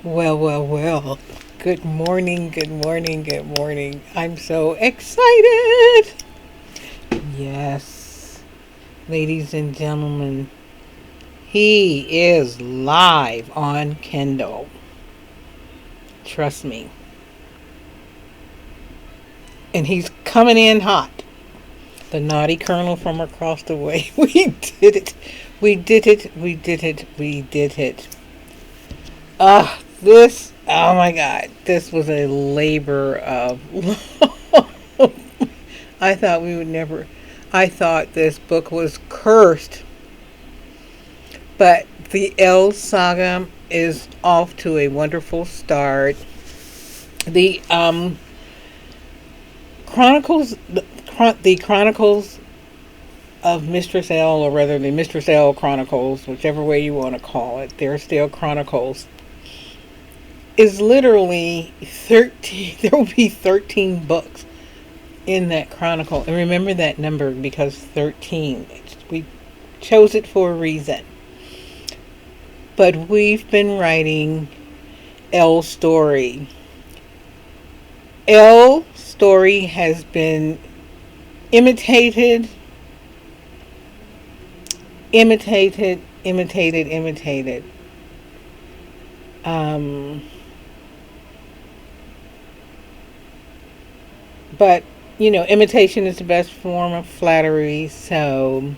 Well, well, well. Good morning, good morning, good morning. I'm so excited. Yes, ladies and gentlemen, he is live on Kindle. Trust me. And he's coming in hot. The naughty colonel from across the way. We did it. We did it. We did it. We did it. Oh my God, this was a labor of love. I thought we would never, I thought this book was cursed, but the L saga is off to a wonderful start. The Chronicles, the Chronicles of Mistress L, or rather the Mistress L Chronicles, whichever way you want to call it, they're still Chronicles, is literally 13. There will be 13 books in that chronicle. And remember that number because 13. We chose it for a reason. But we've been writing L's story. L's story has been imitated, imitated, imitated, imitated. But, imitation is the best form of flattery, so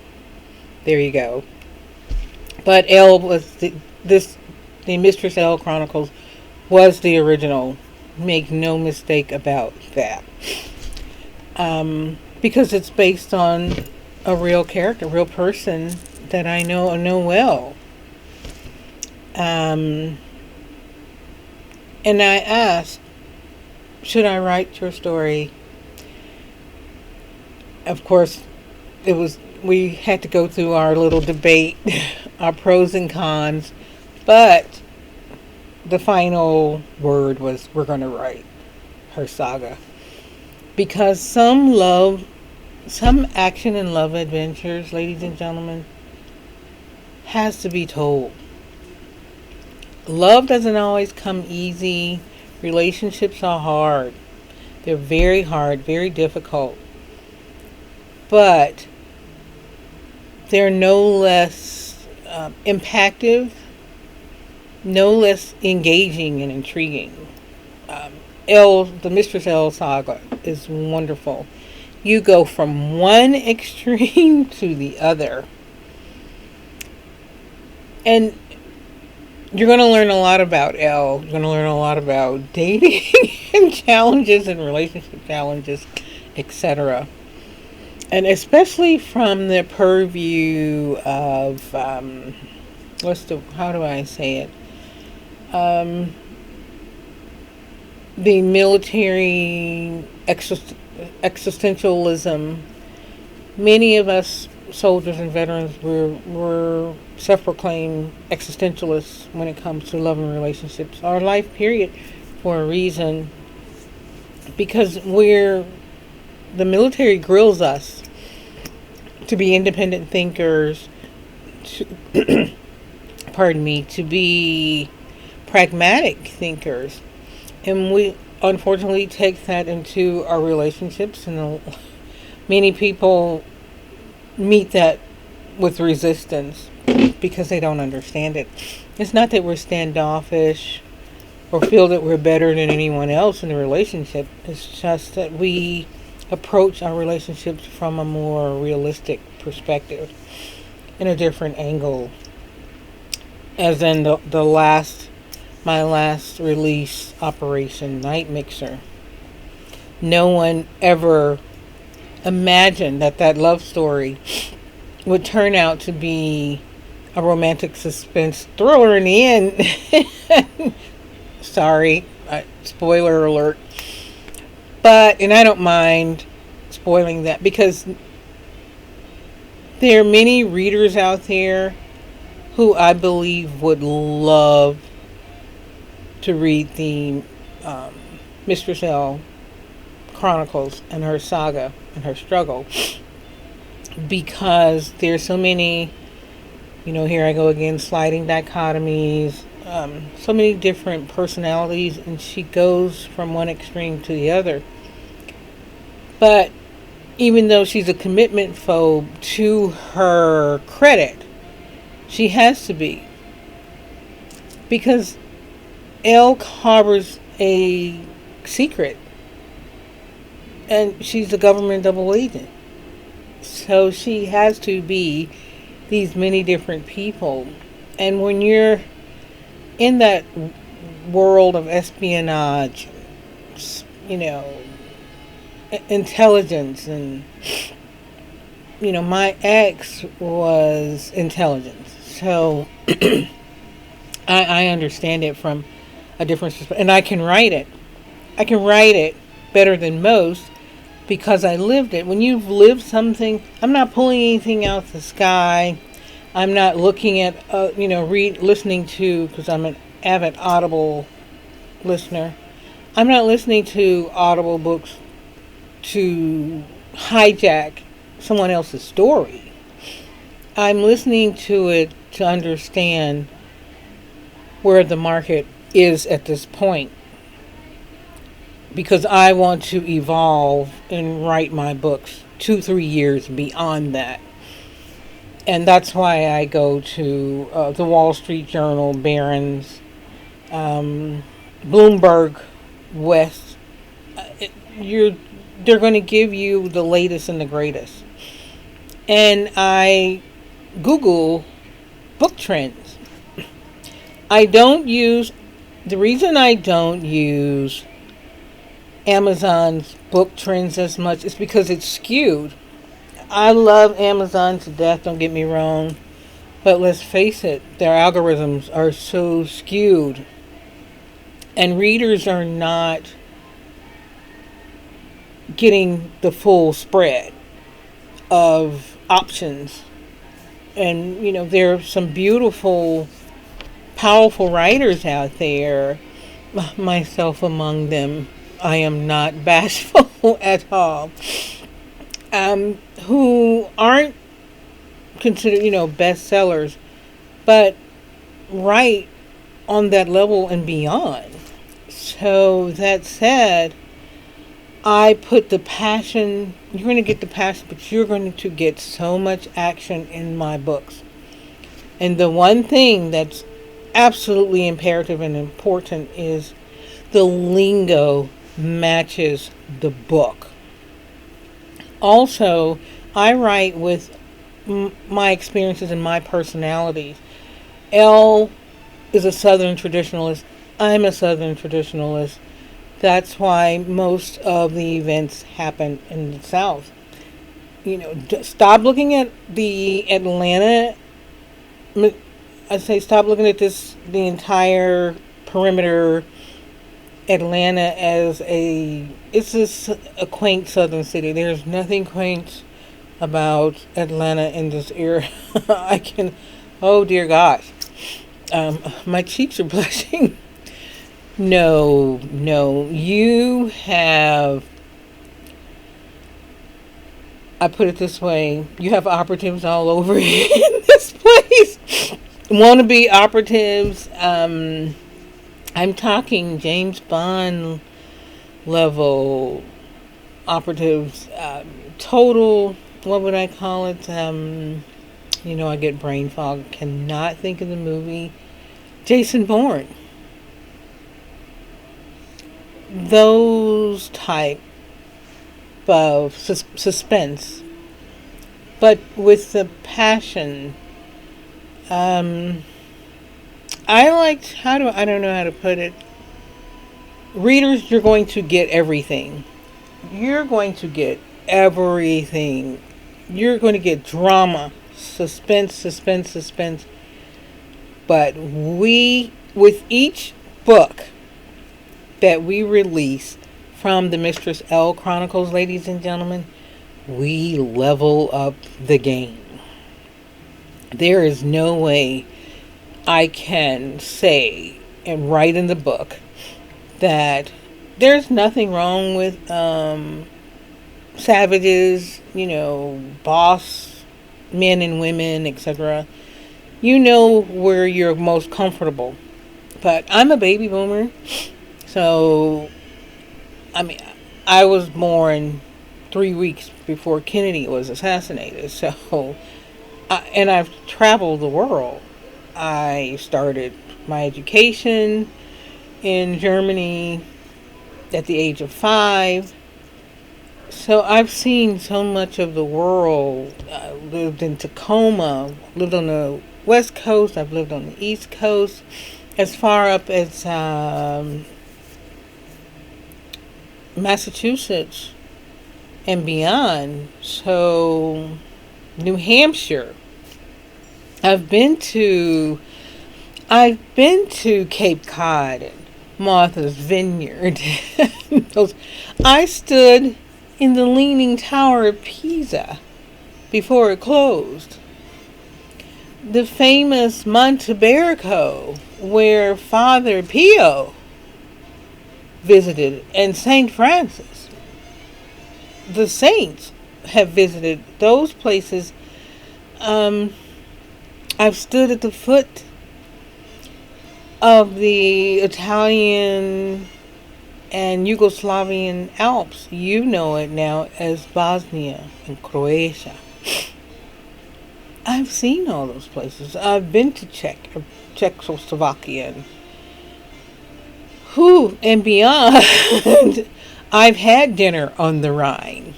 there you go. But L was the Mistress L Chronicles was the original. Make no mistake about that. Because it's based on a real character, a real person that I know well. And I asked, should I write your story? Of course, we had to go through our little debate, our pros and cons, but the final word was we're going to write her saga. Because some action and love adventures, ladies and gentlemen, has to be told. Love doesn't always come easy. Relationships are hard. They're very hard, very difficult. But they're no less impactful, no less engaging and intriguing. The Mistress L saga is wonderful. You go from one extreme to the other. And you're going to learn a lot about L. You're going to learn a lot about dating and challenges and relationship challenges, etc. And especially from the purview of, how do I say it? The military existentialism. Many of us soldiers and veterans were self-proclaimed existentialists when it comes to love and relationships. Our life period, for a reason, because the military grills us to be independent thinkers, to be pragmatic thinkers. And we unfortunately take that into our relationships, and many people meet that with resistance because they don't understand it. It's not that we're standoffish or feel that we're better than anyone else in the relationship. It's just that we approach our relationships from a more realistic perspective, in a different angle. As in my last release, Operation Night Mixer. No one ever imagined that love story would turn out to be a romantic suspense thriller in the end. Sorry, spoiler alert. And I don't mind spoiling that because there are many readers out there who I believe would love to read the Mistress L Chronicles and her saga and her struggle, because there's so many, here I go again, sliding dichotomies, so many different personalities, and she goes from one extreme to the other. But even though she's a commitment phobe, to her credit, she has to be, because Elle harbors a secret, and she's a government double agent. So she has to be these many different people. And when you're in that world of espionage, you know, intelligence, and, my ex was intelligence. So I understand it from a different perspective. And I can write it. I can write it better than most because I lived it. When you've lived something, I'm not pulling anything out the sky. I'm not looking at, listening to, because I'm an avid Audible listener. I'm not listening to Audible books to hijack someone else's story. I'm listening to it to understand where the market is at this point, because I want to evolve and write my books 2-3 years beyond that. And that's why I go to the Wall Street Journal, Barron's, Bloomberg, West. They're going to give you the latest and the greatest. And I Google book trends. The reason I don't use Amazon's book trends as much is because it's skewed. I love Amazon to death, don't get me wrong. But let's face it, their algorithms are so skewed. And readers are not getting the full spread of options. And, there are some beautiful, powerful writers out there, myself among them. I am not bashful at all. Who aren't considered, bestsellers, but write on that level and beyond. So that said, I put the passion, you're going to get the passion, but you're going to get so much action in my books. And the one thing that's absolutely imperative and important is the lingo matches the book. Also, I write with my experiences and my personalities. Elle is a Southern traditionalist. I'm a Southern traditionalist. That's why most of the events happen in the South. Stop looking at the Atlanta. I say stop looking at the entire perimeter Atlanta as it's just a quaint southern city. There's nothing quaint about Atlanta in this era. Oh dear gosh. My cheeks are blushing. No, you have, I put it this way, you have operatives all over in this place. Wannabe operatives, I'm talking James Bond level operatives, total, what would I call it? I get brain fog, cannot think of the movie. Jason Bourne. Those type of suspense, but with the passion. I don't know how to put it. Readers, you're going to get everything. You're going to get everything. You're going to get drama, suspense. But with each book that we release from the Mistress L Chronicles, ladies and gentlemen, we level up the game. There is no way I can say and write in the book that there's nothing wrong with savages, boss men and women, etc. Where you're most comfortable. But I'm a baby boomer, so I mean, I was born 3 weeks before Kennedy was assassinated. So, and I've traveled the world. I started my education in Germany at the age of 5. So I've seen so much of the world. I lived in Tacoma, lived on the West Coast, I've lived on the East Coast, as far up as Massachusetts and beyond. So, New Hampshire. I've been to Cape Cod and Martha's Vineyard. I stood in the Leaning Tower of Pisa before it closed. The famous Monteberico, where Father Pio visited, and St. Francis. The saints have visited those places. I've stood at the foot of the Italian and Yugoslavian Alps. You know it now as Bosnia and Croatia. I've seen all those places. I've been to Czechoslovakia and beyond. I've had dinner on the Rhine.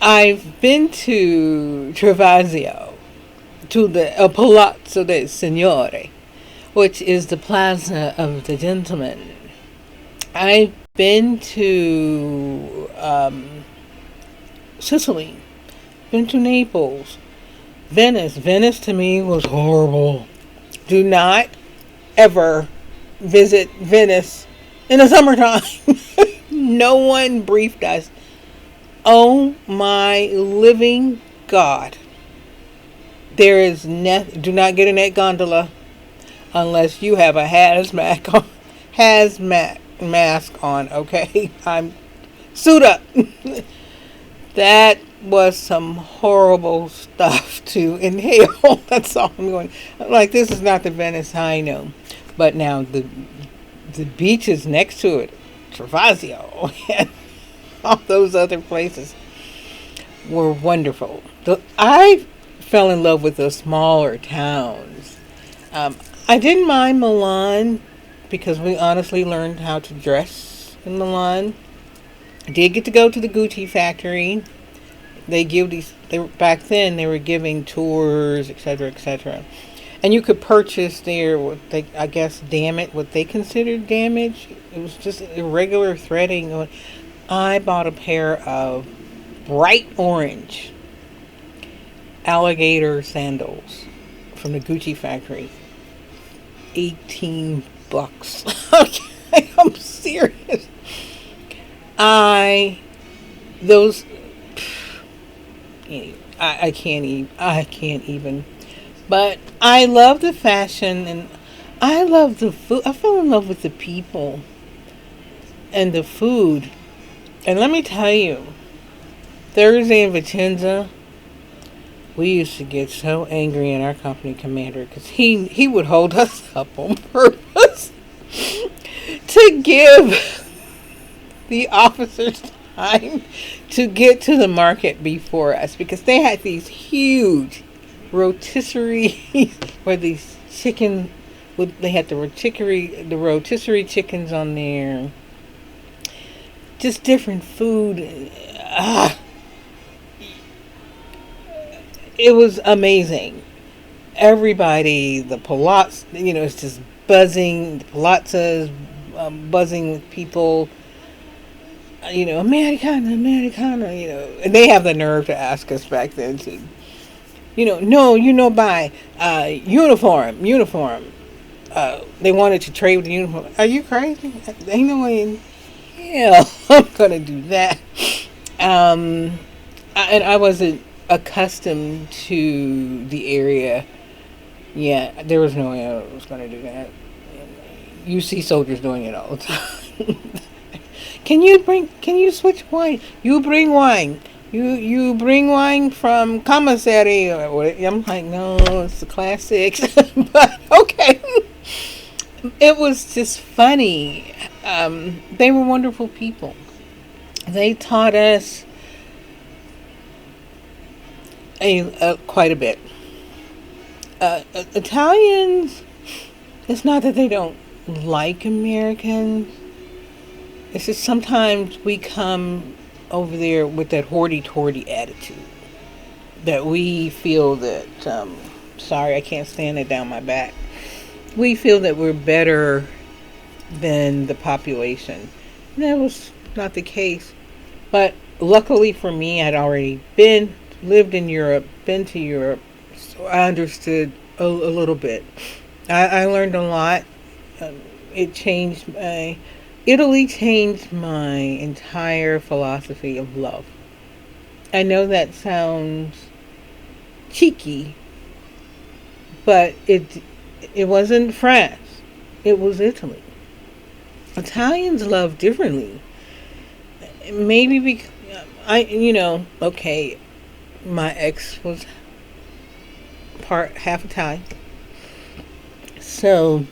I've been to Travasio, to the Palazzo dei Signori, which is the Plaza of the Gentlemen. I've been to Sicily, been to Naples, Venice. Venice to me was horrible. Do not ever visit Venice in the summertime. No one briefed us. Oh my living God. There is do not get in that gondola unless you have a hazmat mask on, okay? I'm suit up. That was some horrible stuff to inhale. That's all I'm going. Like, this is not the Venice I know. But now the beaches next to it, Travasio, and all those other places were wonderful. I fell in love with the smaller towns. I didn't mind Milan because we honestly learned how to dress in Milan. I did get to go to the Gucci factory. Back then they were giving tours, etc., etc. And you could purchase there what they considered damage. It was just irregular threading. I bought a pair of bright orange alligator sandals from the Gucci factory. $18. Okay, I'm serious. I can't even. But I love the fashion and I love the food. I fell in love with the people and the food. And let me tell you, Thursday in Vicenza, we used to get so angry at our company commander because he would hold us up on purpose to give the officers time to get to the market before us, because they had these huge rotisserie where these chicken they had the rotisserie chickens on there, just different food. It was amazing. Everybody, the palazzo, it's just buzzing. The palazzo's buzzing with people. Americana, and they have the nerve to ask us back then to, no, by uniform. They wanted to trade with the uniform. Are you crazy? Ain't no way in hell I'm gonna do that. And I wasn't accustomed to the area. Yeah, there was no way I was gonna do that. You see soldiers doing it all the time. Can you switch wine? You bring wine. You bring wine from commissary. I'm like, no, it's the classics. But okay. It was just funny. They were wonderful people. They taught us quite a bit. Italians, it's not that they don't like Americans. It's just sometimes we come over there with that hoity-toity attitude that we feel that, sorry, I can't stand it down my back. We feel that we're better than the population. And that was not the case. But luckily for me, I'd already lived in Europe, been to Europe, so I understood a little bit. I learned a lot. It changed Italy changed my entire philosophy of love. I know that sounds cheeky, but it wasn't France. It was Italy. Italians love differently. Maybe because okay, my ex was half Italian. So,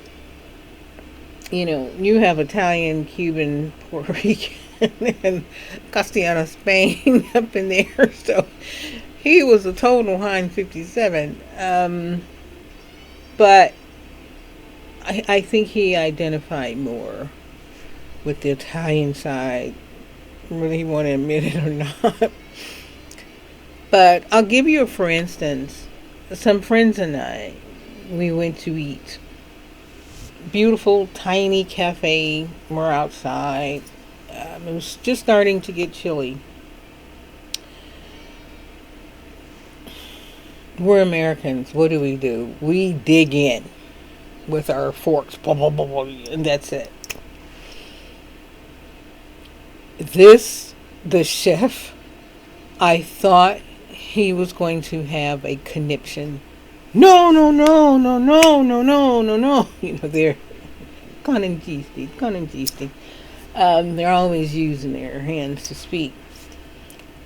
you have Italian, Cuban, Puerto Rican, and Castellano Spain up in there. So he was a total Heinz 57. But I think he identified more with the Italian side, whether he want to admit it or not. But I'll give you for instance. Some friends and I, we went to eat. Beautiful, tiny cafe. We're outside. It was just starting to get chilly. We're Americans. What do? We dig in with our forks, blah, blah, blah, blah, and that's it. The chef, I thought he was going to have a conniption. No, no, no, no, no, no, no, no, no. They're conningisti. They're always using their hands to speak.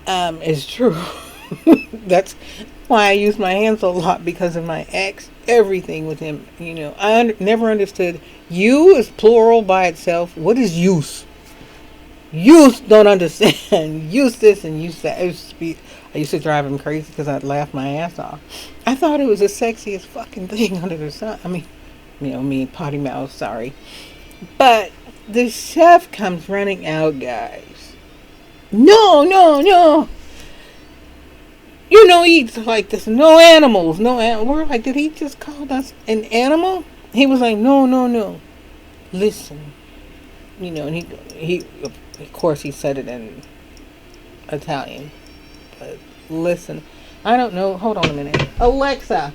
It's true. That's why I use my hands a lot, because of my ex. Everything with him, I never understood. You is plural by itself. What is use? Use don't understand. Use this and use that. I used to drive him crazy because I'd laugh my ass off. I thought it was the sexiest fucking thing under the sun. I mean, me, potty mouth, sorry. But the chef comes running out, guys. No, no, no. He's like this. No animals. We're like, did he just call us an animal? He was like, no, no, no. Listen. And he of course he said it in Italian. But listen. I don't know. Hold on a minute. Alexa,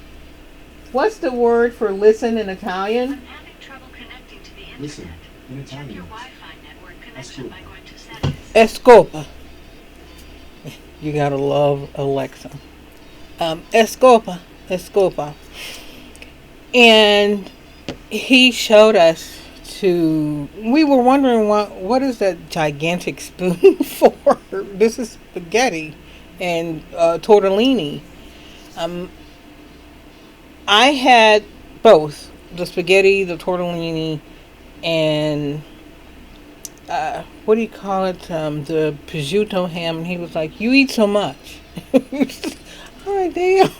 what's the word for listen in Italian? I'm having trouble connecting to the internet. Listen in Check Italian. your Wi-Fi network connection by going to settings. Escopa. You gotta love Alexa. Escopa. And he showed us we were wondering what is that gigantic spoon for? This is spaghetti and tortellini. I had both the spaghetti, the tortellini, and what do you call it? The prosciutto ham. And he was like, "You eat so much." I'm like, damn.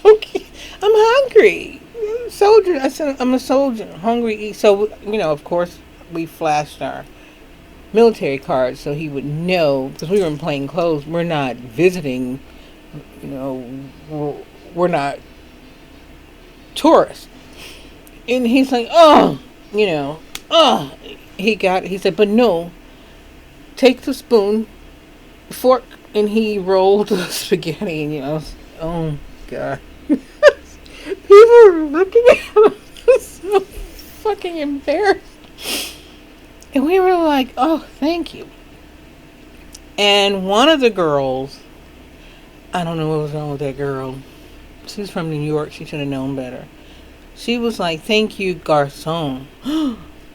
Okay, I'm hungry. Soldier. I said, I'm a soldier. Hungry. So of course, we flashed our military cards so he would know, because we were in plain clothes. We're not visiting. We're not tourists. And he's like, he said, but no, take the spoon, fork, and he rolled the spaghetti, and oh God. People were looking at him so fucking embarrassed. And we were like, oh, thank you. And one of the girls, I don't know what was wrong with that girl. She's from New York. She should have known better. She was like, thank you, garçon.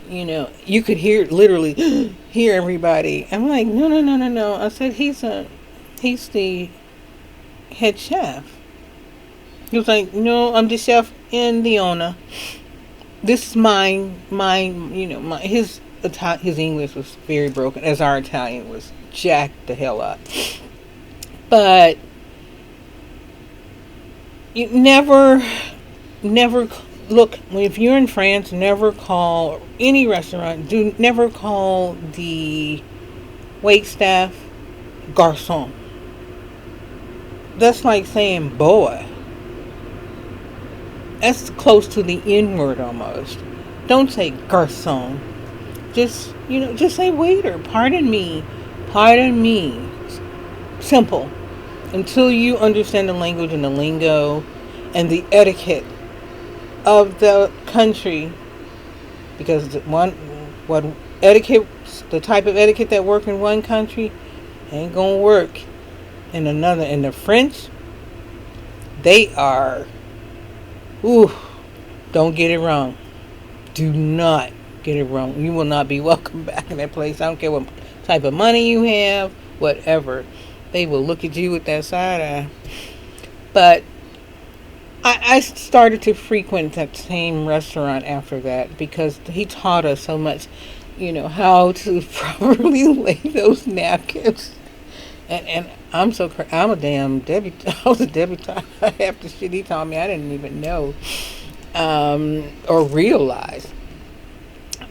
You could literally hear everybody. I'm like, no. I said, he's the head chef. He was like, no, I'm the chef and the owner. This is my, his English was very broken, as our Italian was jacked the hell up. But you never look, if you're in France, never call any restaurant. Do never call the wait staff garçon. That's like saying boy. That's close to the N word almost. Don't say garçon. Just say waiter. Pardon me. Pardon me. Simple. Until you understand the language and the lingo and the etiquette of the country, because what etiquette, the type of etiquette that work in one country ain't gonna work in another. And the French, they are, ooh, don't get it wrong. Do not get it wrong. You will not be welcome back in that place. I don't care what type of money you have, whatever. They will look at you with that side eye. But I started to frequent that same restaurant after that because he taught us so much, how to properly lay those napkins. And I'm a damn debutante. I was a debutante. Half the shit he taught me I didn't even know or realize.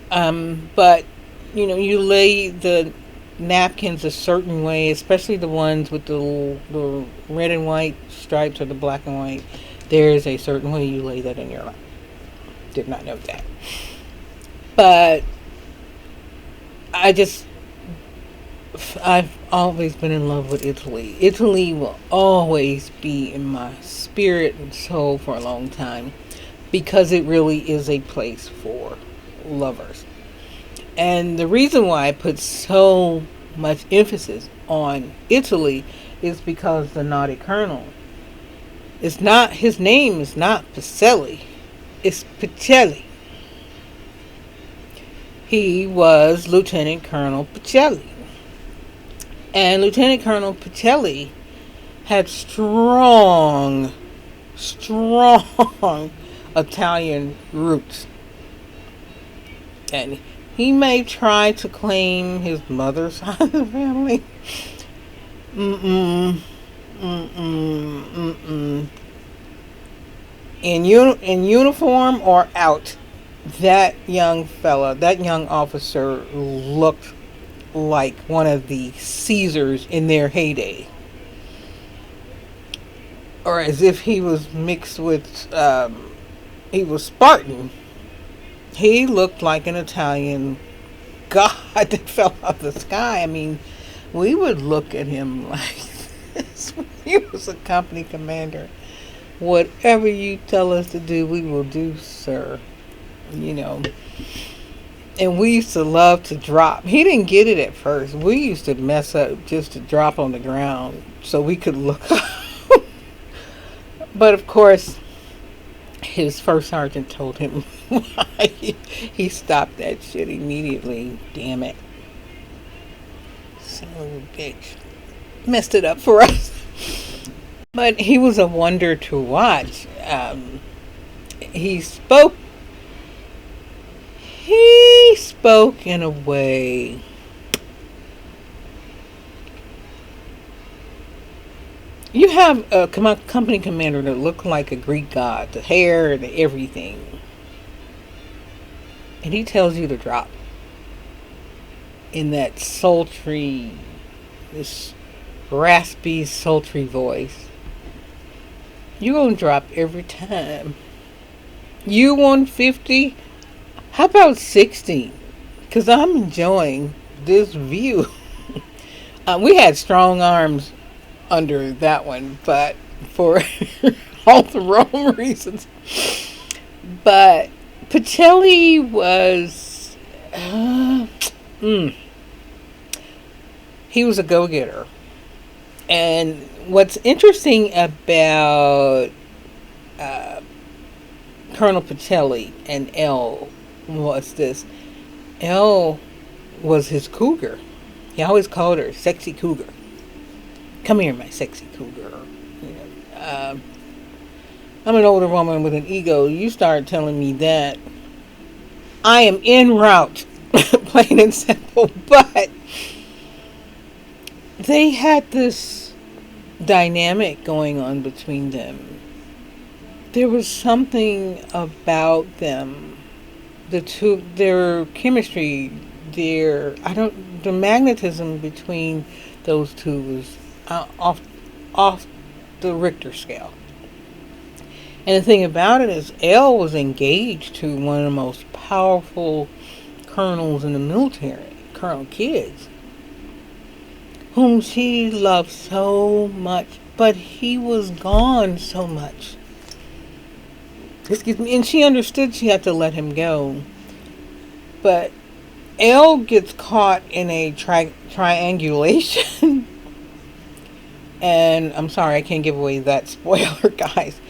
But you lay the napkins a certain way, especially the ones with the red and white stripes or the black and white. There is a certain way you lay that in your lap. Did not know that. But I've always been in love with Italy. Italy will always be in my spirit and soul for a long time because it really is a place for lovers. And the reason why I put so much emphasis on Italy is because the Naughty Colonel, his name is not Pacelli, it's Pacelli. He was Lieutenant Colonel Pacelli. And Lieutenant Colonel Pacelli had strong Italian roots. And he may try to claim his mother's side of the family. In uniform or out, that young officer looked like one of the Caesars in their heyday. Or as if he was mixed with, he was Spartan. He looked like an Italian god that fell out of the sky. I mean, we would look at him like this. He was a company commander. Whatever you tell us to do, we will do, sir. And we used to love to drop. He didn't get it at first. We used to mess up just to drop on the ground so we could look up. But of course, his first sergeant told him why. He stopped that shit immediately. Damn it. Son of a bitch. Messed it up for us. But he was a wonder to watch. He spoke in a way you have a company commander that looked like a Greek god, the hair, the everything, and he tells you to drop in that this raspy, sultry voice. You're gonna drop every time. You want 50? How about 60? Because I'm enjoying this view. We had strong arms under that one, but for all the wrong reasons. But Pacelli was, he was a go-getter. And what's interesting about Colonel Pacelli and Elle was this. Elle was his cougar. He always called her sexy cougar. Come here, my sexy cougar. I'm an older woman with an ego. You start telling me that, I am en route, plain and simple. But they had this dynamic going on between them. There was something about them, the two, their chemistry, the magnetism between those two was off the Richter scale. And the thing about it is, Elle was engaged to one of the most powerful colonels in the military, Colonel Kidd, whom she loved so much, but he was gone so much. Excuse me, and she understood she had to let him go. But Elle gets caught in a triangulation. And I'm sorry, I can't give away that spoiler, guys.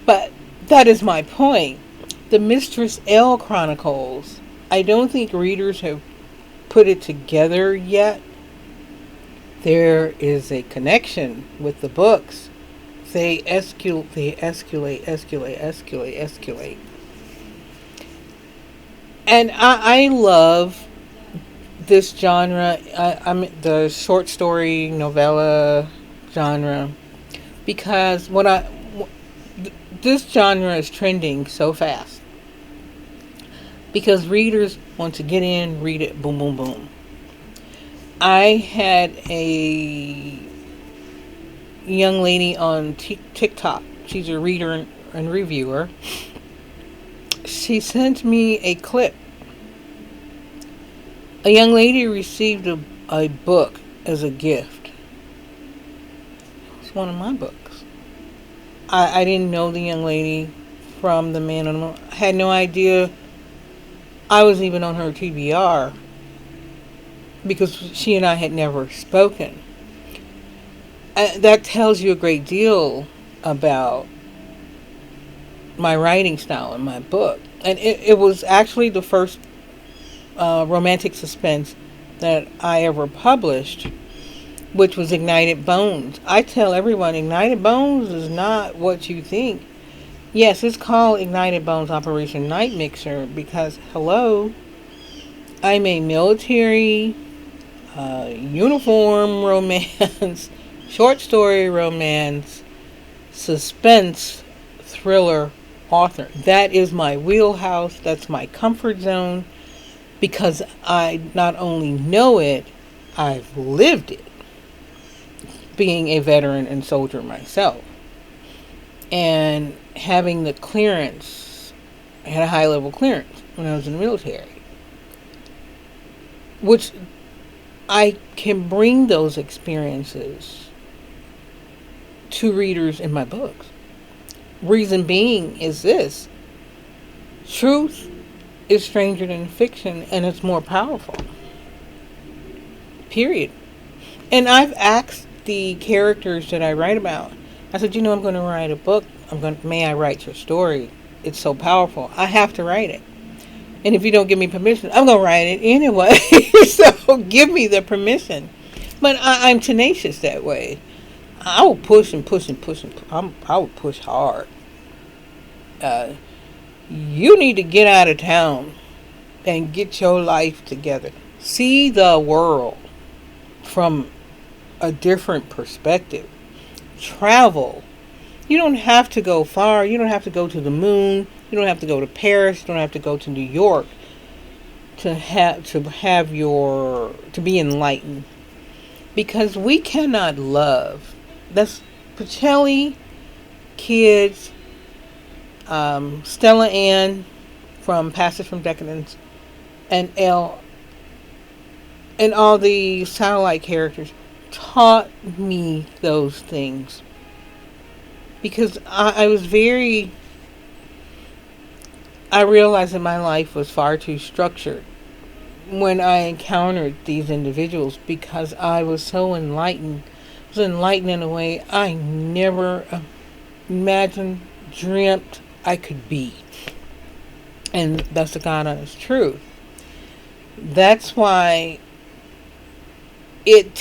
But that is my point. The Mistress Elle Chronicles, I don't think readers have put it together yet. There is a connection with the books. They escalate. And I love this genre. I'm the short story novella genre because this genre is trending so fast because readers want to get in, read it, boom, boom, boom. I had a young lady on TikTok. She's a reader and reviewer. She sent me a clip. A young lady received a book as a gift. It's one of my books. I didn't know the young lady from the man on the moon. I had no idea I was even on her TBR because she and I had never spoken. That tells you a great deal about my writing style in my book. And it was actually the first romantic suspense that I ever published, which was Ignited Bones. I tell everyone, Ignited Bones is not what you think. Yes, it's called Ignited Bones Operation Night Mixer because, hello, I'm a military, uniform romance, short story romance, suspense, thriller author. That is my wheelhouse. That's my comfort zone because I not only know it, I've lived it, being a veteran and soldier myself. And having the clearance, I had a high level clearance when I was in the military, which I can bring those experiences to readers in my books. Reason being is this: truth is stranger than fiction and it's more powerful. Period. And I've asked the characters that I write about, I said, I'm going to write a book. May I write your story? It's so powerful. I have to write it. And if you don't give me permission, I'm going to write it anyway. So give me the permission. But I'm tenacious that way. I will push and push and push. I will push hard. You need to get out of town and get your life together. See the world from a different perspective. Travel. You don't have to go far. You don't have to go to the moon. You don't have to go to Paris. You don't have to go to New York to be enlightened. Because we cannot love. That's Pacelli, Kids, Stella Ann from Passage from Decadence, and Elle, and all the satellite characters taught me those things. Because I realized that my life was far too structured when I encountered these individuals because I was so enlightened. I was enlightened in a way I never imagined, dreamt I could be. And that's the God honest truth. That's why it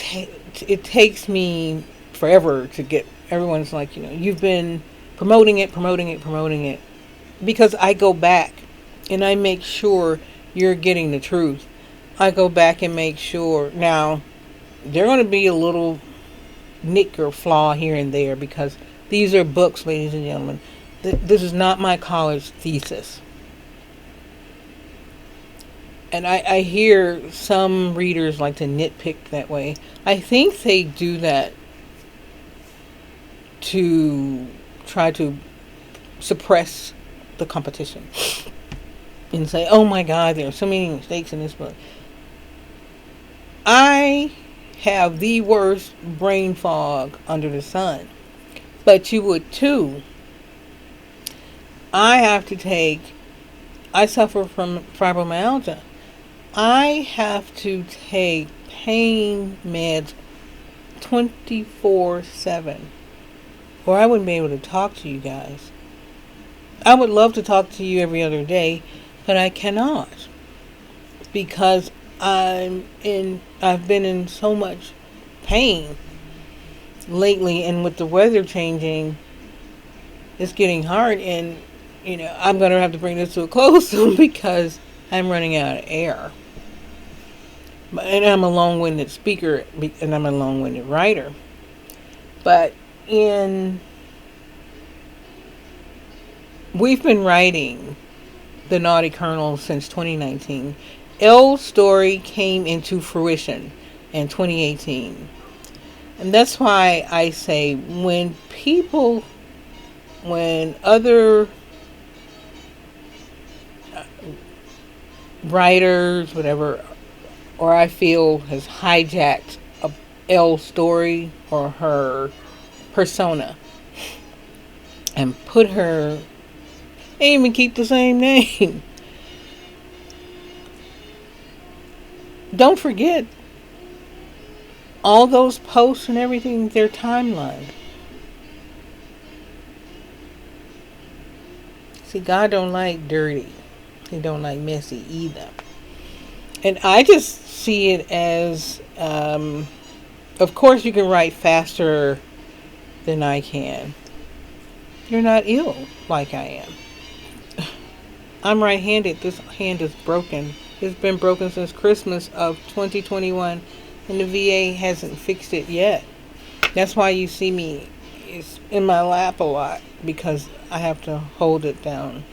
takes me forever to get, everyone's like, you've been promoting it, because I go back and I make sure you're getting the truth. I go back and make sure. Now, they're going to be a little nick or flaw here and there because these are books, ladies and gentlemen. This is not my college thesis. And I hear some readers like to nitpick that way. I think they do that to try to suppress the competition and say, oh my God, there are so many mistakes in this book. I have the worst brain fog under the sun. But you would too. I suffer from fibromyalgia. I have to take pain meds 24/7, or I wouldn't be able to talk to you guys. I would love to talk to you every other day, but I cannot because I've been in so much pain lately, and with the weather changing, it's getting hard, and I'm going to have to bring this to a close soon because I'm running out of air. And I'm a long-winded speaker, and I'm a long-winded writer. But we've been writing The Naughty Colonel since 2019. L's story came into fruition in 2018. And that's why I say when other writers, whatever, or I feel has hijacked a L story or her persona and put her, they even keep the same name. Don't forget all those posts and everything, their timeline. See, God don't like dirty. He don't like messy either. And I just see it as, of course you can write faster than I can. You're not ill like I am. I'm right-handed. This hand is broken. It's been broken since Christmas of 2021, and the VA hasn't fixed it yet. That's why you see me it's in my lap a lot, because I have to hold it down.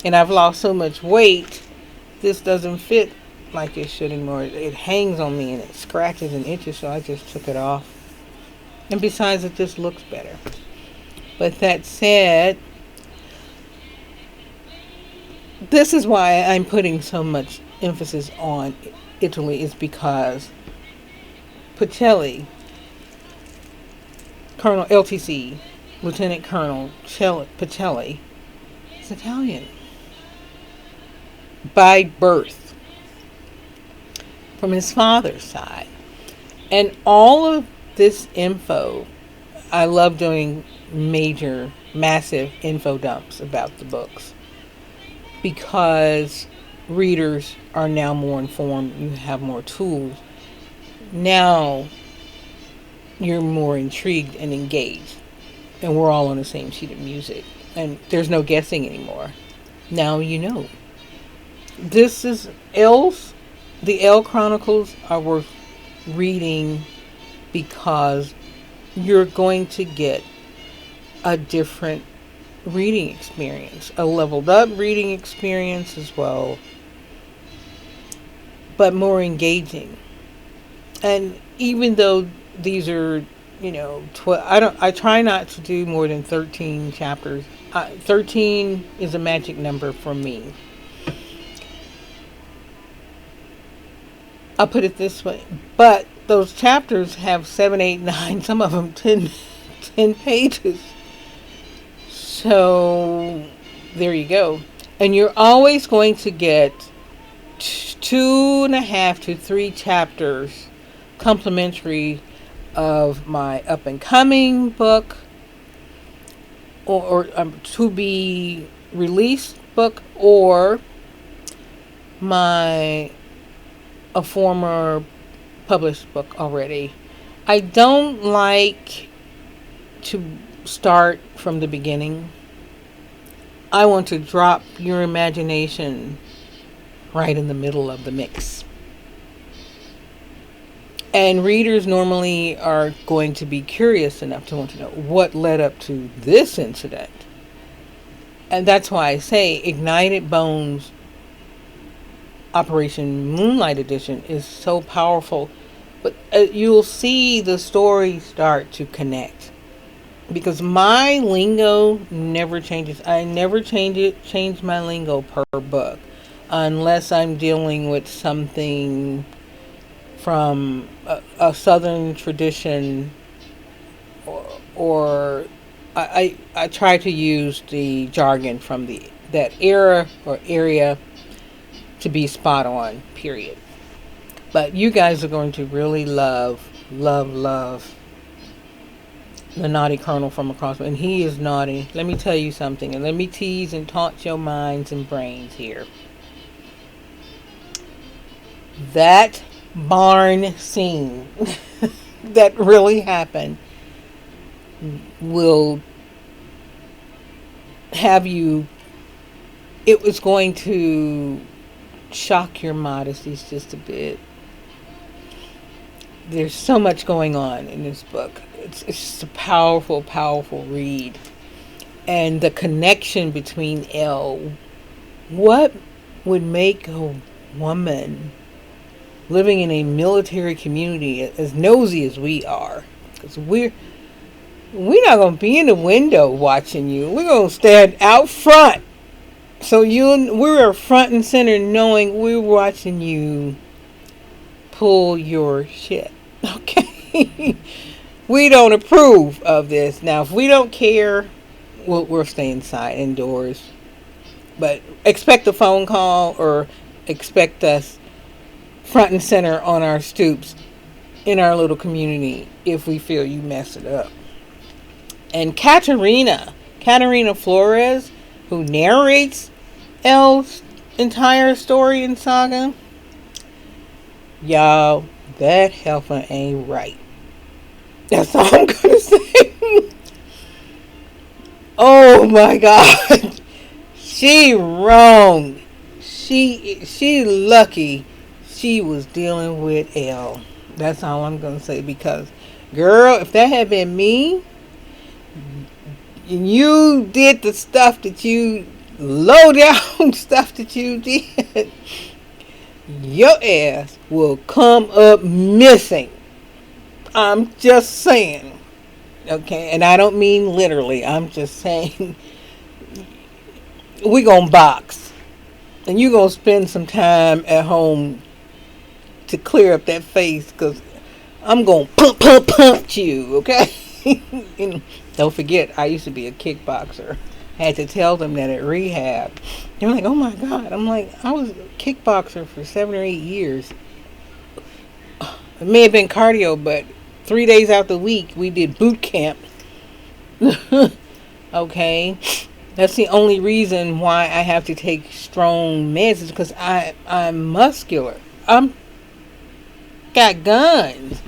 And I've lost so much weight, this doesn't fit like it should anymore. It hangs on me and it scratches and itches, so I just took it off. And besides, it just looks better. But that said, this is why I'm putting so much emphasis on Italy, is because Pacelli, Colonel LTC, Lieutenant Colonel Pacelli, is Italian by birth from his father's side. And all of this info, I love doing massive info dumps about the books, because readers are now more informed. You have more tools. Now you're more intrigued and engaged, and we're all on the same sheet of music, and there's no guessing anymore. Now you know. This is the L Chronicles are worth reading, because you're going to get a different reading experience, a leveled up reading experience as well, but more engaging. And even though these are, 12, I try not to do more than 13 chapters. 13 is a magic number for me. I'll put it this way, but those chapters have 7, 8, 9, some of them 10 pages. So there you go. And you're always going to get 2.5 to 3 chapters complimentary of my up and coming book, or to be released book, or a former published book already. I don't like to start from the beginning. I want to drop your imagination right in the middle of the mix. And readers normally are going to be curious enough to want to know what led up to this incident. And that's why I say Ignited Bones Operation Moonlight Edition is so powerful. But you'll see the story start to connect. Because my lingo never changes. I never change my lingo per book. Unless I'm dealing with something from a southern tradition, or I try to use the jargon from that era or area to be spot on, period. But you guys are going to really love the naughty colonel from across, and he is naughty. Let me tell you something, and let me tease and taunt your minds and brains here. That barn scene that really happened will have you, it was going to shock your modesties just a bit. There's so much going on in this book. It's just a powerful, powerful read. And the connection between Elle, what would make a woman living in a military community as nosy as we are, because we're not going to be in the window watching you. We're going to stand out front. So we're front and center knowing we're watching you pull your shit. Okay? We don't approve of this. Now, if we don't care, we'll stay inside, indoors. But expect a phone call or expect us front and center on our stoops in our little community if we feel you mess it up. And Katerina Flores, who narrates Elle's entire story and saga, y'all, that heifer ain't right. That's all I'm gonna say. Oh my God, she wrong. She lucky she was dealing with Elle. That's all I'm gonna say, because, girl, if that had been me, and you did the stuff that you low down stuff that you did, your ass will come up missing. I'm just saying. Okay, and I don't mean literally. I'm just saying we gonna box, and you gonna spend some time at home to clear up that face, because I'm gonna punch you. Okay. And don't forget, I used to be a kickboxer. I had to tell them that at rehab. They're like, "Oh my God!" I'm like, "I was a kickboxer for 7 or 8 years. It may have been cardio, but 3 days out the week we did boot camp." Okay, that's the only reason why I have to take strong meds, is because I'm muscular. I'm got guns.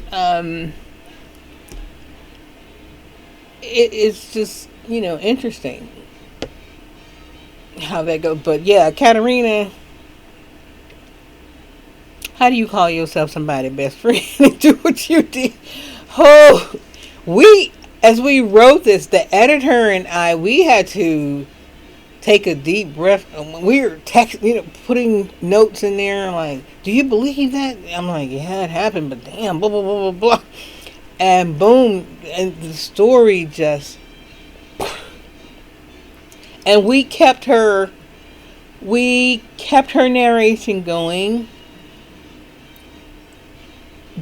It's just, interesting how that goes. But yeah, Katerina, how do you call yourself somebody's best friend and do what you did? Oh, as we wrote this, the editor and I, we had to take a deep breath. We were putting notes in there like, "Do you believe that?" I'm like, "Yeah, it happened, but damn, blah, blah, blah, blah, blah." And boom, and the story just, and we kept her narration going,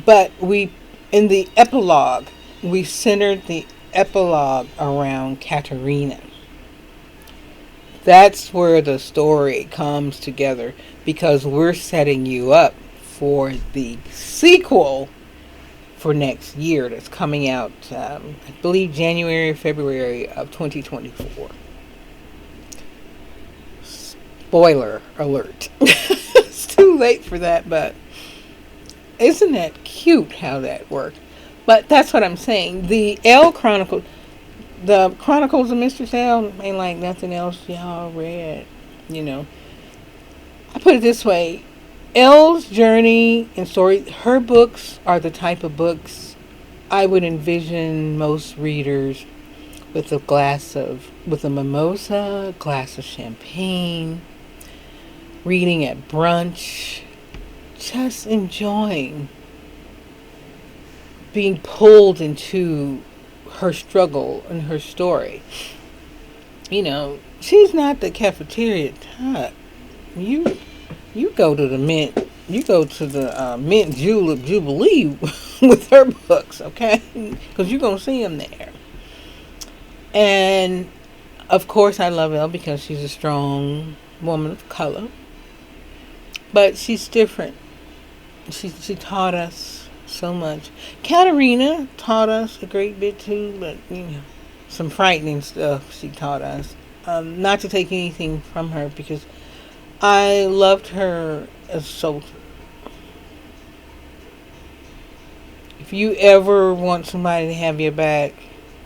but in the epilogue, we centered the epilogue around Katerina. That's where the story comes together, because we're setting you up for the sequel for next year that's coming out, I believe January or February of 2024. Spoiler alert. It's too late for that, but isn't that cute how that worked? But that's what I'm saying. The Chronicles of Mistress L ain't like nothing else y'all read. I put it this way. Elle's journey and story, her books are the type of books I would envision most readers with a mimosa, a glass of champagne, reading at brunch, just enjoying being pulled into her struggle and her story. She's not the cafeteria type. You you go to the mint. You go to the mint julep jubilee with her books, okay? Because you're gonna see them there. And of course, I love Elle because she's a strong woman of color. But she's different. She taught us so much. Katarina taught us a great bit too, but some frightening stuff she taught us. Not to take anything from her because I loved her as a soldier. If you ever want somebody to have your back,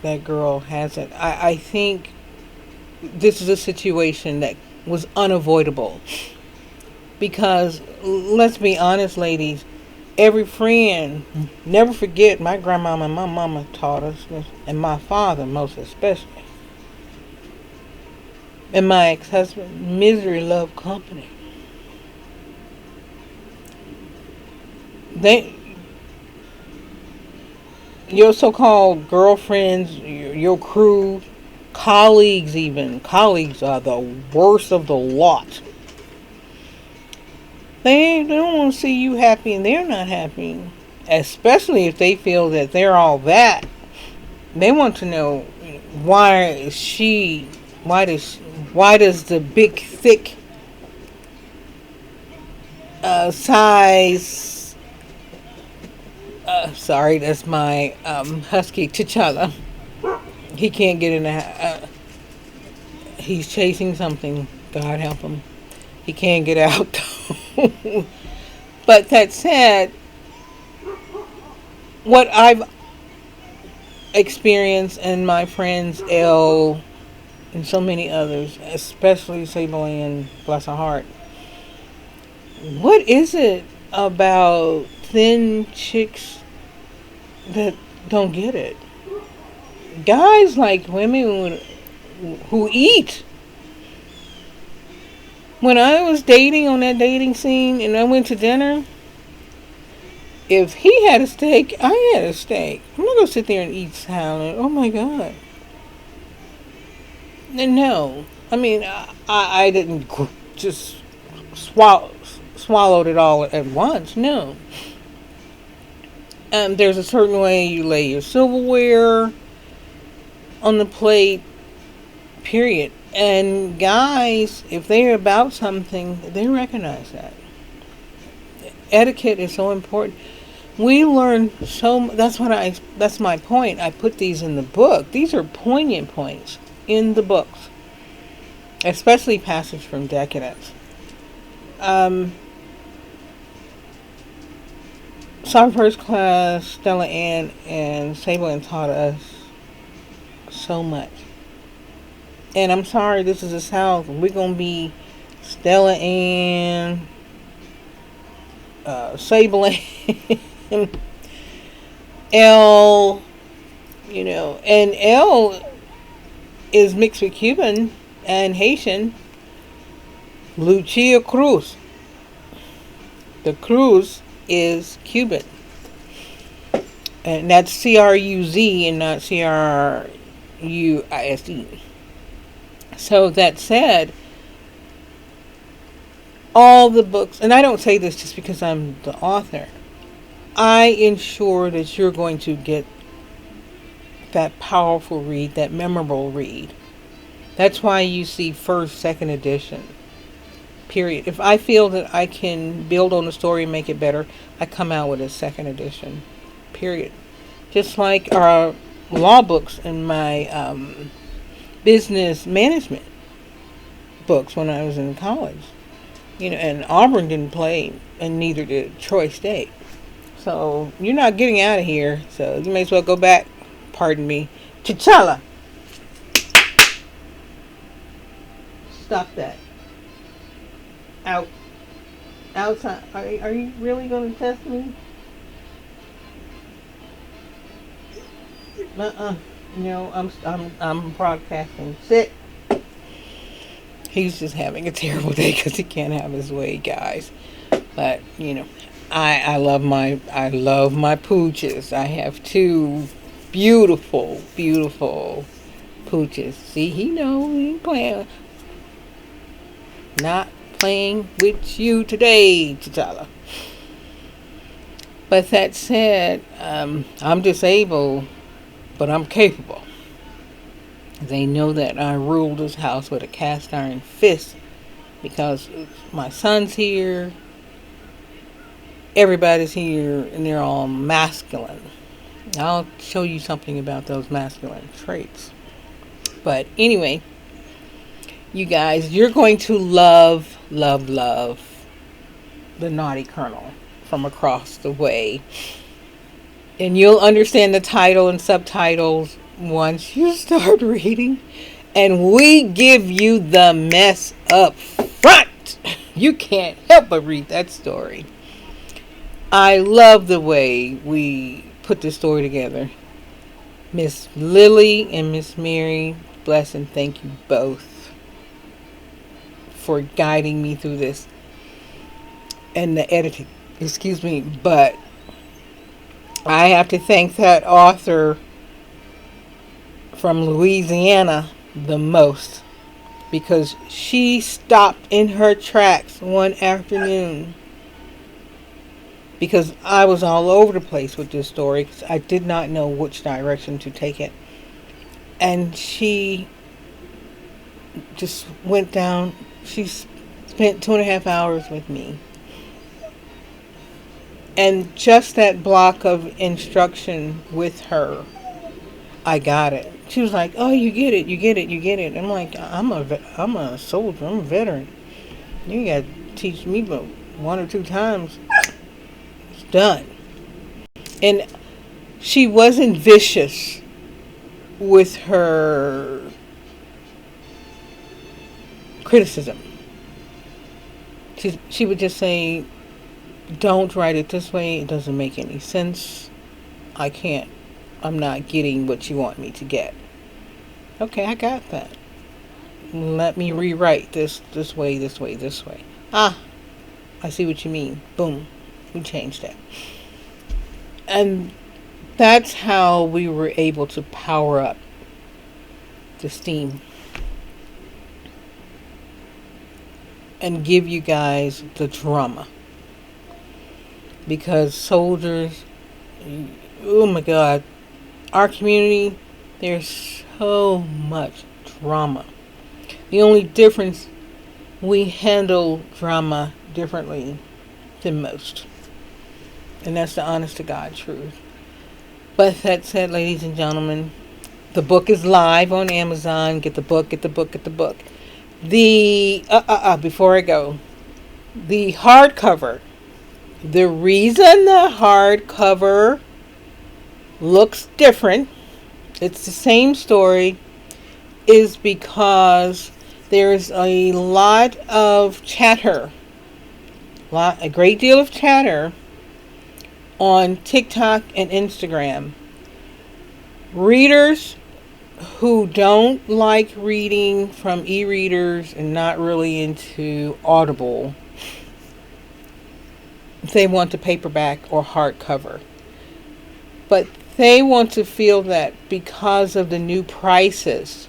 that girl has it. I think this is a situation that was unavoidable because let's be honest, ladies. Every friend, never forget my grandmama and my mama taught us this, and my father most especially. And my ex-husband, misery loved company. They, your so-called girlfriends, your crew, colleagues even, colleagues are the worst of the lot. They don't want to see you happy and they're not happy. Especially if they feel that they're all that. They want to know why does the big thick size sorry, that's my husky T'Challa. He can't get in the he's chasing something. God help him. He can't get out. But that said, what I've experienced and my friends Elle and so many others, especially Sable Ann, bless her heart. What is it about thin chicks that don't get it? Guys like women who eat. When I was dating on that dating scene and I went to dinner, if he had a steak, I had a steak. I'm not going to sit there and eat salad. Oh my God. No. I mean, I didn't just swallowed it all at once. No. There's a certain way you lay your silverware on the plate, period. And guys, if they're about something, they recognize that. Etiquette is so important. We learn so. That's my point. I put these in the book. These are poignant points in the books, especially Passage from Decadence. Some first class, Stella Ann and Sable Ann taught us so much. And I'm sorry, this is the South. We're gonna be Stella Ann, Sable Ann, Elle, and Elle is mixed with Cuban and Haitian. Lucia Cruz. The Cruz is Cuban. And that's CRUZ and not CRUISE. So that said, all the books, and I don't say this just because I'm the author, I ensure that you're going to get that powerful read, that memorable read. That's why you see first, second edition. Period. If I feel that I can build on the story and make it better, I come out with a second edition. Period. Just like our law books and my business management books when I was in college. And Auburn didn't play, and neither did Troy State. So you're not getting out of here. So you may as well go back. Pardon me, T'Challa. Stop that. Out. outside. Are you really going to test me? Uh-uh. No, I'm broadcasting. Sit. He's just having a terrible day because he can't have his way, guys. But I love my pooches. I have two beautiful, beautiful pooches. See, he ain't playing, not playing with you today, T'Challa. But that said, I'm disabled, but I'm capable. They know that I rule this house with a cast iron fist because my son's here, everybody's here, and they're all masculine. I'll show you something about those masculine traits. But anyway, you guys, you're going to love, love, love the Naughty Colonel from across the way. And you'll understand the title and subtitles once you start reading. And we give you the mess up front. You can't help but read that story. I love the way we put this story together. Miss Lily and Miss Mary, bless and thank you both for guiding me through this and the editing. Excuse me, but I have to thank that author from Louisiana the most because she stopped in her tracks one afternoon because I was all over the place with this story because I did not know which direction to take it. And she just went down. She spent 2.5 hours with me. And just that block of instruction with her, I got it. She was like, "Oh, you get it, you get it, you get it." I'm like, I'm a soldier, I'm a veteran. You got to teach me about 1 or 2 times. It's done. And she wasn't vicious with her criticism. She would just say, "Don't write it this way. It doesn't make any sense. I'm not getting what you want me to get." Okay, I got that. Let me rewrite this way, this way, this way. Ah, I see what you mean. Boom. We changed that. And that's how we were able to power up the steam and give you guys the drama. Because soldiers, oh my God, our community, there's so much drama. The only difference, we handle drama differently than most. And that's the honest to God truth. But that said, ladies and gentlemen, the book is live on Amazon. Get the book, get the book, get the book. Before I go, the hardcover. The reason the hardcover looks different, it's the same story, is because there's a lot of chatter, a great deal of chatter on TikTok and Instagram. Readers who don't like reading from e-readers and not really into Audible, they want the paperback or hardcover. But they want to feel that because of the new prices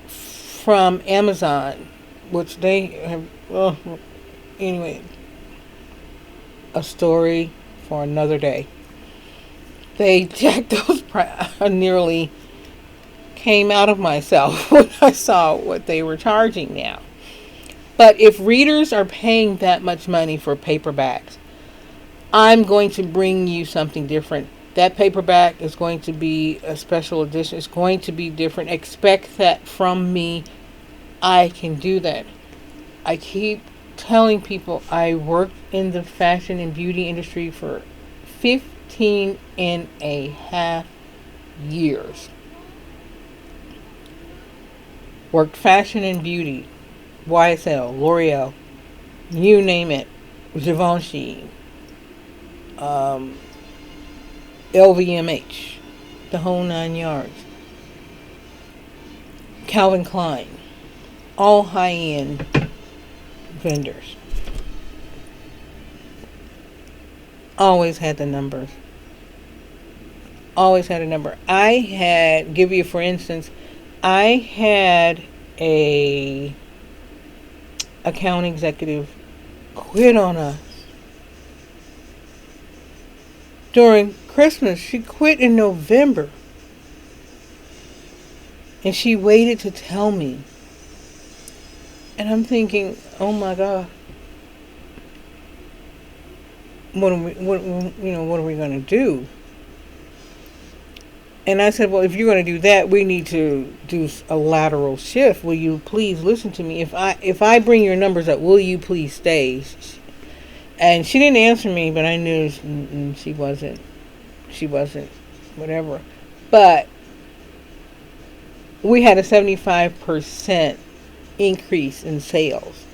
from Amazon, which they have, anyway, a story for another day. They jacked those prices. I nearly came out of myself when I saw what they were charging now. But if readers are paying that much money for paperbacks, I'm going to bring you something different. That paperback is going to be a special edition. It's going to be different. Expect that from me. I can do that. I keep telling people I worked in the fashion and beauty industry for 15.5 years. Worked fashion and beauty. YSL, L'Oreal, you name it, Givenchy, LVMH, the whole 9 yards, Calvin Klein, all high-end vendors. Always had the numbers. Always had a number. Give you for instance, I had a account executive quit on us during Christmas. She quit in November. And she waited to tell me. And I'm thinking, oh my God. What are we going to do? And I said, well, if you're going to do that, we need to do a lateral shift. Will you please listen to me? If I bring your numbers up, will you please stay? And she didn't answer me, but I knew she wasn't, whatever. But we had a 75% increase in sales.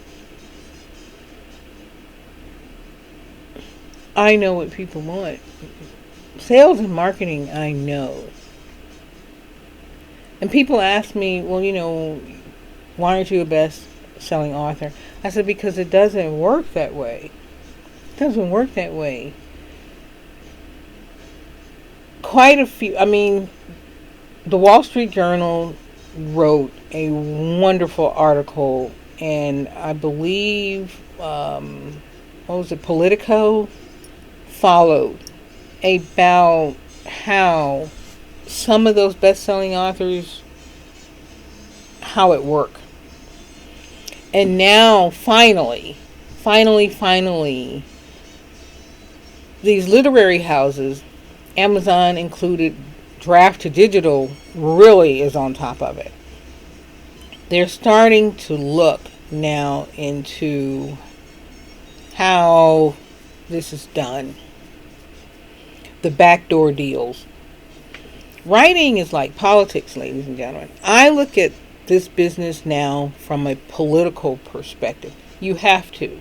I know what people want. Sales and marketing, I know. And people ask me, well, why aren't you a best-selling author? I said, because it doesn't work that way. It doesn't work that way. Quite a few, the Wall Street Journal wrote a wonderful article, and I believe, Politico followed, about how some of those best-selling authors, how it worked. And now, finally, these literary houses, Amazon included, draft to digital really is on top of it. They're starting to look now into how this is done. The backdoor deals. Writing is like politics, ladies and gentlemen. I look at this business now from a political perspective. You have to.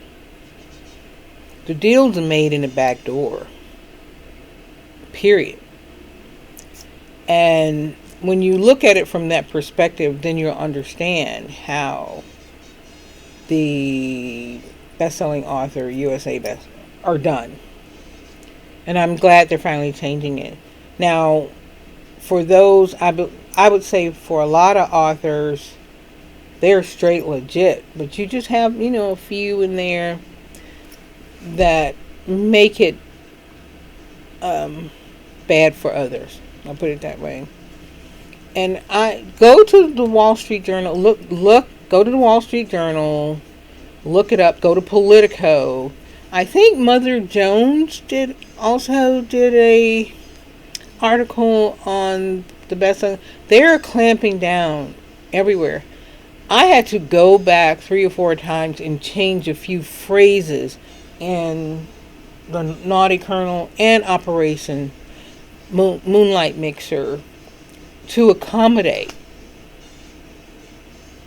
The deals are made in the back door. Period. And when you look at it from that perspective, then you'll understand how the best-selling author, USA Best, are done. And I'm glad they're finally changing it. Now, for those, I would say for a lot of authors, they're straight legit. But you just have, a few in there that make it bad for others. I'll put it that way. And I go to the Wall Street Journal, go to the Wall Street Journal, look it up, go to Politico. I think Mother Jones did a article on the best. They're clamping down everywhere. I had to go back 3 or 4 times and change a few phrases in the Naughty Colonel and Operation Moonlight Mixer to accommodate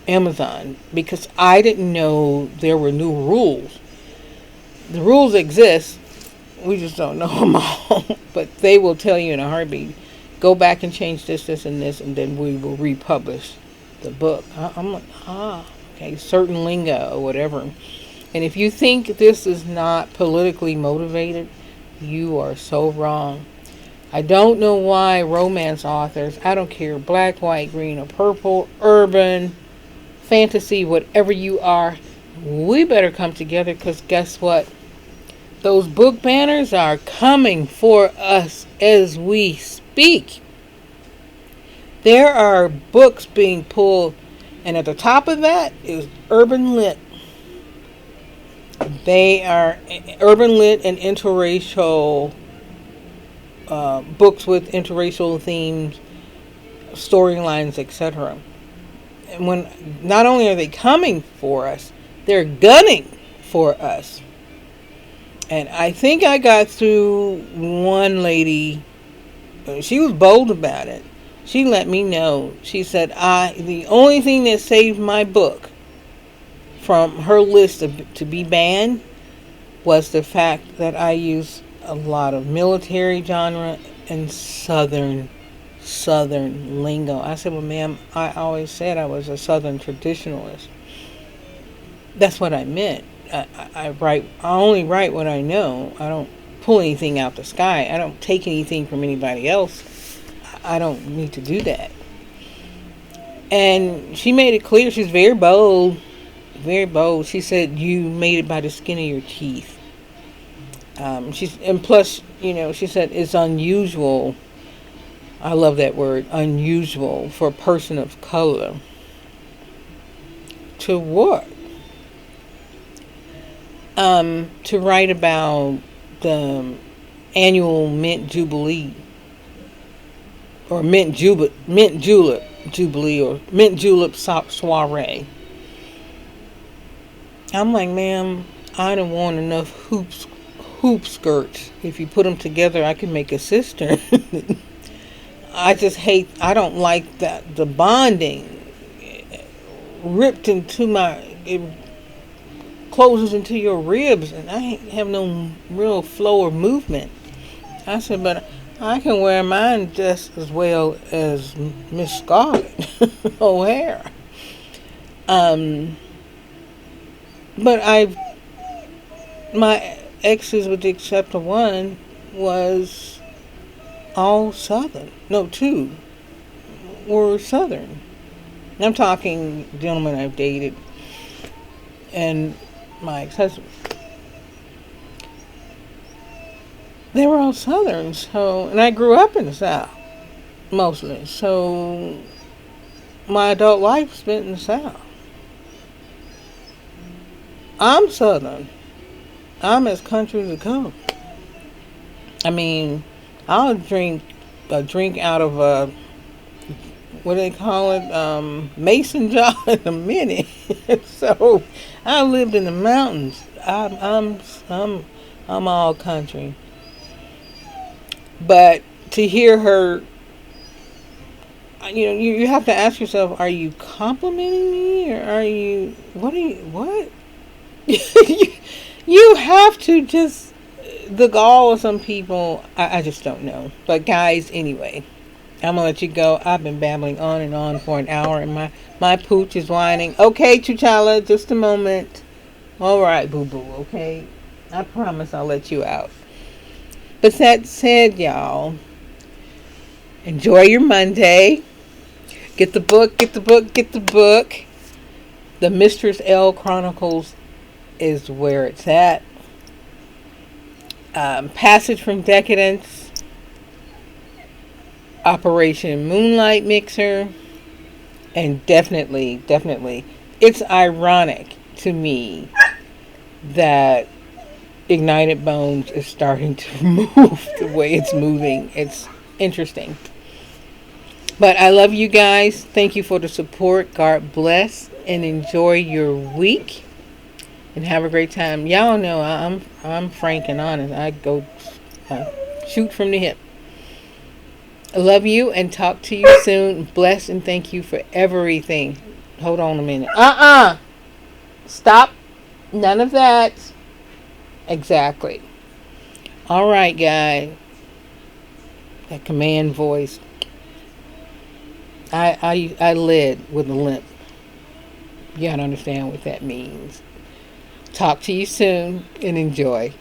Amazon, because I didn't know there were new rules. The rules exist, we just don't know them all. But they will tell you in a heartbeat, go back and change this, and this, and then we will republish the book. I'm like, okay, certain lingo or whatever. And if you think this is not politically motivated, you are so wrong. I don't know why romance authors, I don't care, black, white, green, or purple, urban, fantasy, whatever you are, we better come together, because guess what? Those book banners are coming for us as we speak. There are books being pulled, and at the top of that is urban lit. They are urban lit and interracial books with interracial themes, storylines, etc. And when not only are they coming for us, they're gunning for us. And I think I got through one lady. She was bold about it. She let me know. She said, the only thing that saved my book from her list to be banned was the fact that I use a lot of military genre and southern lingo. I said, well, ma'am, I always said I was a southern traditionalist. That's what I meant. I only write what I know. I don't pull anything out the sky. I don't take anything from anybody else. I don't need to do that. And she made it clear. She's very bold, very bold. She said, you made it by the skin of your teeth. And plus, she said it's unusual. I love that word, unusual, for a person of color to what? To write about the annual mint jubilee, or mint julep jubilee, or mint julep soiree. I'm like, ma'am, I don't want enough hoop skirts. If you put them together, I can make a cistern. I don't like that the bonding ripped into it closes into your ribs, and I have no real flow or movement. I said, but I can wear mine just as well as Miss Scarlett O'Hara. But my exes, with the exception of one, was all Southern. No, two were Southern. I'm talking gentlemen I've dated and my ex-husband. They were all Southern, and I grew up in the South, mostly. So my adult life spent in the South. I'm Southern. I'm as country as it comes. I mean, I'll drink a drink out of a, what do they call it, mason jar in a minute. So I lived in the mountains. I'm all country. But to hear her, you have to ask yourself, are you complimenting me, or what? You have to just, the gall of some people, I just don't know. But guys, anyway, I'm going to let you go. I've been babbling on and on for an hour, and my pooch is whining. Okay, Chuchala, just a moment. All right, boo-boo, okay? I promise I'll let you out. But that said, y'all, enjoy your Monday. Get the book. The Mistress L Chronicles is where it's at. Passage from Decadence, Operation Moonlight Mixer, and definitely, it's ironic to me that Ignited Bones is starting to move the way it's moving. It's interesting. But I love you guys. Thank you for the support. God bless, and enjoy your week. And have a great time. Y'all know I'm frank and honest. I go shoot from the hip. I love you, and talk to you soon. Bless and thank you for everything. Hold on a minute. Stop. None of that. Exactly. All right, guys. That command voice. I led with a limp. You gotta understand what that means. Talk to you soon, and enjoy.